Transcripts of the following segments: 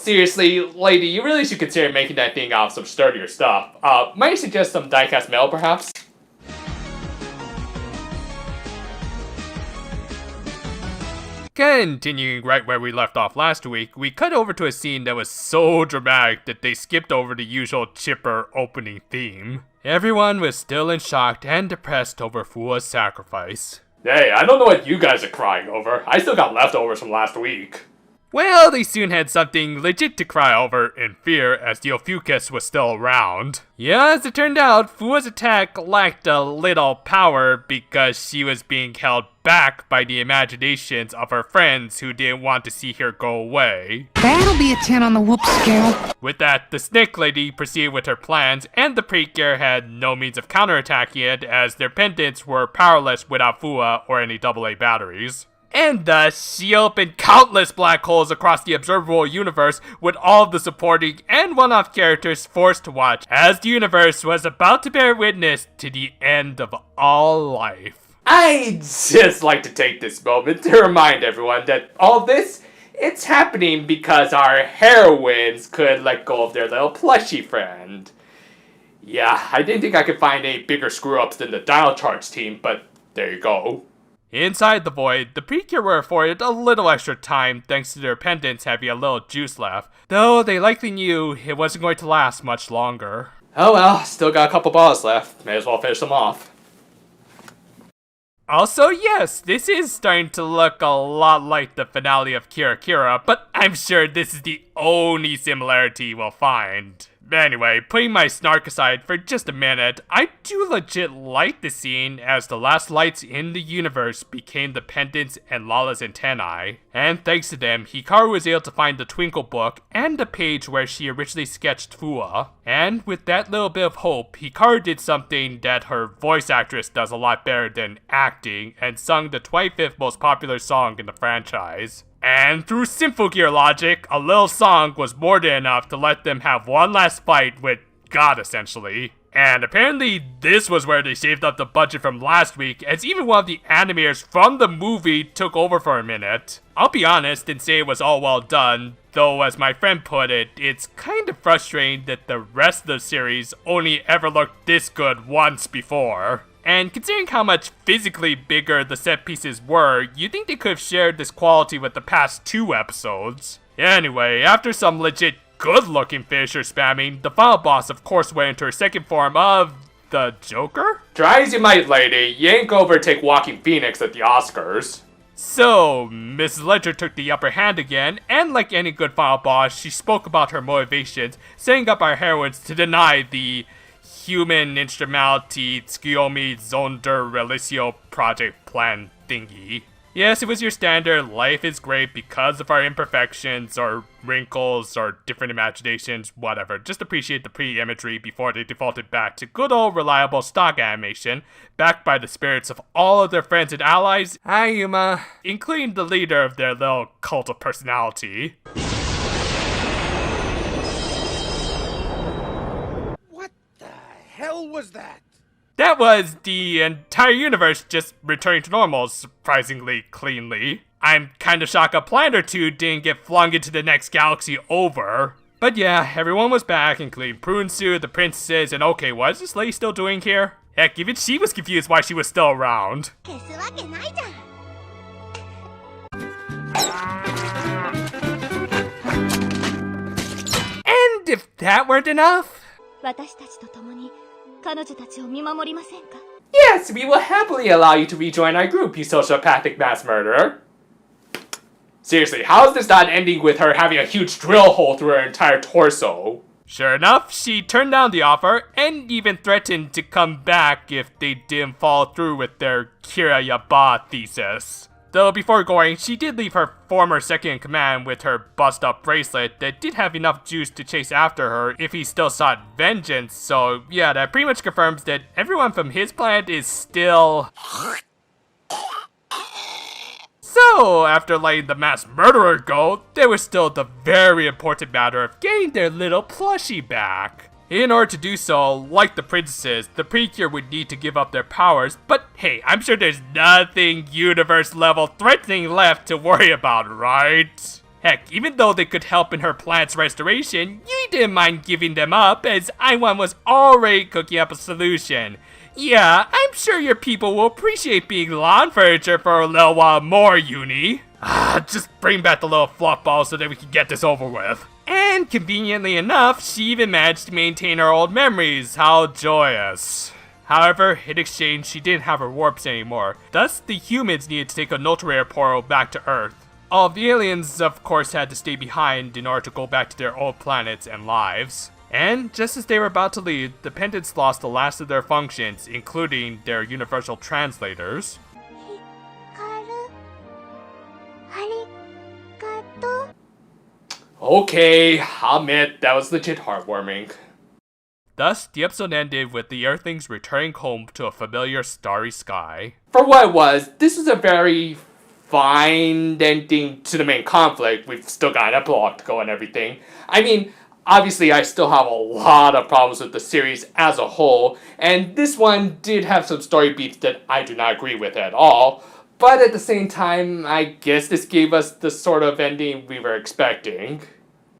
Seriously, lady, you really should consider making that thing out of some sturdier stuff. Might you suggest some die-cast metal, perhaps? Continuing right where we left off last week, we cut over to a scene that was so dramatic that they skipped over the usual chipper opening theme. Everyone was still in shock and depressed over Fua's sacrifice. Hey, I don't know what you guys are crying over. I still got leftovers from last week. Well, they soon had something legit to cry over in fear as the Ophiuchus was still around. Yeah, as it turned out, Fua's attack lacked a little power because she was being held back by the imaginations of her friends who didn't want to see her go away. That'll be a 10 on the whoop scale. With that, the Snake Lady proceeded with her plans, and the Precure had no means of counterattacking it as their pendants were powerless without Fua or any AA batteries. And thus, she opened countless black holes across the observable universe with all of the supporting and one-off characters forced to watch as the universe was about to bear witness to the end of all life. I'd just like to take this moment to remind everyone that all this, it's happening because our heroines could let go of their little plushie friend. Yeah, I didn't think I could find any bigger screw-ups than the Dial Charge team, but there you go. Inside the void, the Precure were afforded a little extra time thanks to their pendants having a little juice left, though they likely knew it wasn't going to last much longer. Oh well, still got a couple balls left. May as well finish them off. Also, yes, this is starting to look a lot like the finale of Kira Kira, but I'm sure this is the only similarity we'll find. Anyway, putting my snark aside for just a minute, I do legit like the scene as the last lights in the universe became the pendants and Lala's antennae. And thanks to them, Hikaru was able to find the Twinkle book and the page where she originally sketched Fua. And with that little bit of hope, Hikaru did something that her voice actress does a lot better than acting and sung the 25th most popular song in the franchise. And through Symphogear logic, a little song was more than enough to let them have one last fight with God, essentially. And apparently this was where they saved up the budget from last week, as even one of the animators from the movie took over for a minute. I'll be honest and say it was all well done, though as my friend put it, it's kind of frustrating that the rest of the series only ever looked this good once before. And considering how much physically bigger the set pieces were, you'd think they could have shared this quality with the past 2 episodes. Anyway, after some legit good-looking finisher spamming, the final boss of course went into her second form of the Joker? Try as you might, lady, you ain't go overtake Walking Phoenix at the Oscars. So, Mrs. Ledger took the upper hand again, and like any good final boss, she spoke about her motivations, setting up our heroines to deny the human instrumentality Tsukiyomi Zonder Relisio project plan thingy. Yes, it was your standard life is great because of our imperfections or wrinkles or different imaginations, whatever. Just appreciate the pre-imagery before they defaulted back to good old reliable stock animation, backed by the spirits of all of their friends and allies, Ayuma, including the leader of their little cult of personality. Hell was that? That was the entire universe just returning to normal surprisingly cleanly. I'm kind of shocked a planet or two didn't get flung into the next galaxy over. But yeah, everyone was back, including Prunesu, the princesses, and okay, what is this lady still doing here? Heck, even she was confused why she was still around. And if that weren't enough, yes, we will happily allow you to rejoin our group, you sociopathic mass murderer. Seriously, how is this not ending with her having a huge drill hole through her entire torso? Sure enough, she turned down the offer and even threatened to come back if they didn't follow through with their Kira Yaba thesis. Though before going, she did leave her former second-in-command with her bust-up bracelet that did have enough juice to chase after her if he still sought vengeance, so yeah, that pretty much confirms that everyone from his planet is still... So, after letting the mass murderer go, there was still the very important matter of getting their little plushie back. In order to do so, like the princesses, the Precure would need to give up their powers, but hey, I'm sure there's nothing universe-level threatening left to worry about, right? Heck, even though they could help in her plant's restoration, Yui didn't mind giving them up, as Iwan was already cooking up a solution. Yeah, I'm sure your people will appreciate being lawn furniture for a little while more, Uni. Just bring back the little fluff ball so that we can get this over with. And conveniently enough, she even managed to maintain her old memories. How joyous. However, in exchange, she didn't have her warps anymore. Thus, the humans needed to take a Notary portal back to Earth. All of the aliens, of course, had to stay behind in order to go back to their old planets and lives. And just as they were about to leave, the pendants lost the last of their functions, including their universal translators. Okay, I'll admit, that was legit heartwarming. Thus, the episode ended with the Earthlings returning home to a familiar starry sky. For what it was, this was a very fine ending to the main conflict. We've still got an epilogue to go and everything. I mean, obviously I still have a lot of problems with the series as a whole, and this one did have some story beats that I do not agree with at all. But at the same time, I guess this gave us the sort of ending we were expecting.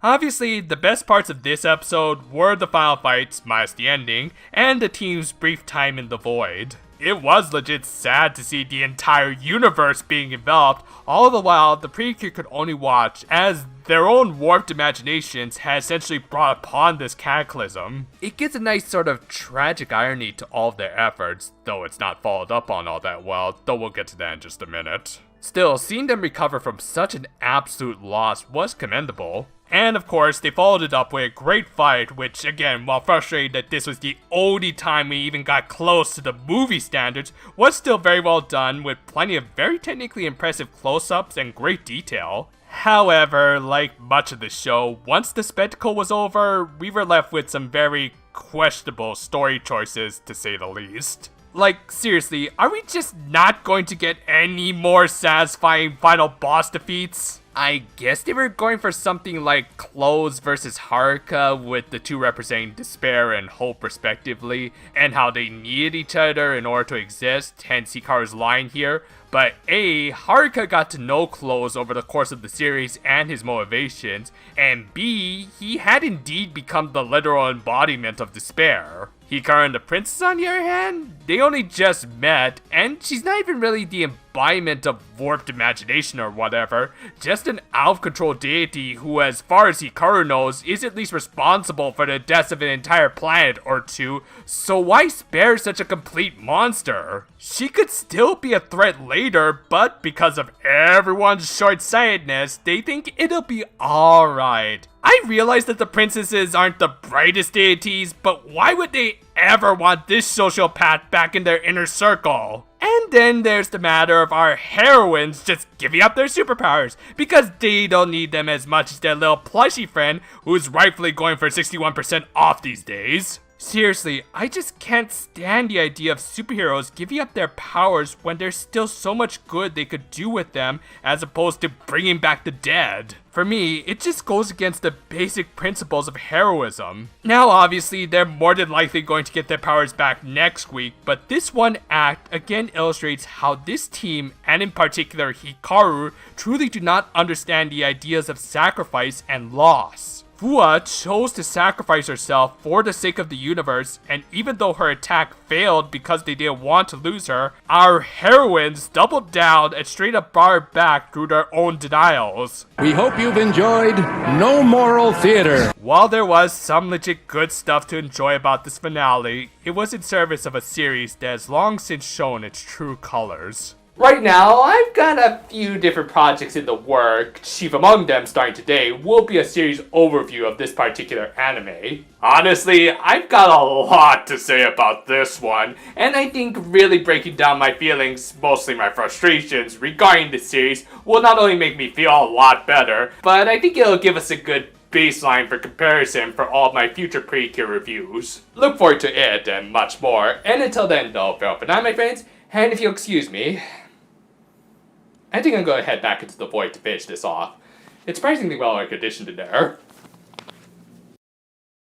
Obviously, the best parts of this episode were the final fights, minus the ending, and the team's brief time in the void. It was legit sad to see the entire universe being enveloped, all the while the Precure could only watch as their own warped imaginations had essentially brought upon this cataclysm. It gives a nice sort of tragic irony to all of their efforts, though it's not followed up on all that well, though we'll get to that in just a minute. Still, seeing them recover from such an absolute loss was commendable. And of course, they followed it up with a great fight, which again, while frustrating that this was the only time we even got close to the movie standards, was still very well done with plenty of very technically impressive close-ups and great detail. However, like much of the show, once the spectacle was over, we were left with some very questionable story choices, to say the least. Like, seriously, are we just not going to get any more satisfying final boss defeats? I guess they were going for something like Close versus Haruka, with the two representing despair and hope respectively, and how they needed each other in order to exist, hence Hikaru's line here. But A, Haruka got to know Close over the course of the series and his motivations, and B, he had indeed become the literal embodiment of despair. Hikaru and the princess, on the other hand, they only just met, and she's not even really the embodiment of warped imagination or whatever, just an out-of-control deity who, as far as Hikaru knows, is at least responsible for the deaths of an entire planet or two, so why spare such a complete monster? She could still be a threat later, but because of everyone's short-sightedness, they think it'll be alright. I realize that the princesses aren't the brightest deities, but why would they ever want this sociopath back in their inner circle? And then there's the matter of our heroines just giving up their superpowers, because they don't need them as much as their little plushy friend, who's rightfully going for 61% off these days. Seriously, I just can't stand the idea of superheroes giving up their powers when there's still so much good they could do with them, as opposed to bringing back the dead. For me, it just goes against the basic principles of heroism. Now obviously, they're more than likely going to get their powers back next week, but this one act again illustrates how this team, and in particular Hikaru, truly do not understand the ideas of sacrifice and loss. Fua chose to sacrifice herself for the sake of the universe, and even though her attack failed because they didn't want to lose her, our heroines doubled down and straight up brought her back through their own denials. We hope you've enjoyed No Moral Theater. While there was some legit good stuff to enjoy about this finale, it was in service of a series that has long since shown its true colors. Right now, I've got a few different projects in the work. Chief among them, starting today, will be a series overview of this particular anime. Honestly, I've got a lot to say about this one, and I think really breaking down my feelings, mostly my frustrations, regarding this series will not only make me feel a lot better, but I think it'll give us a good baseline for comparison for all of my future Precure reviews. Look forward to it and much more, and until then though, farewell for now my friends, and if you'll excuse me, I think I'm going to head back into the void to finish this off. It's surprisingly well air conditioned in there.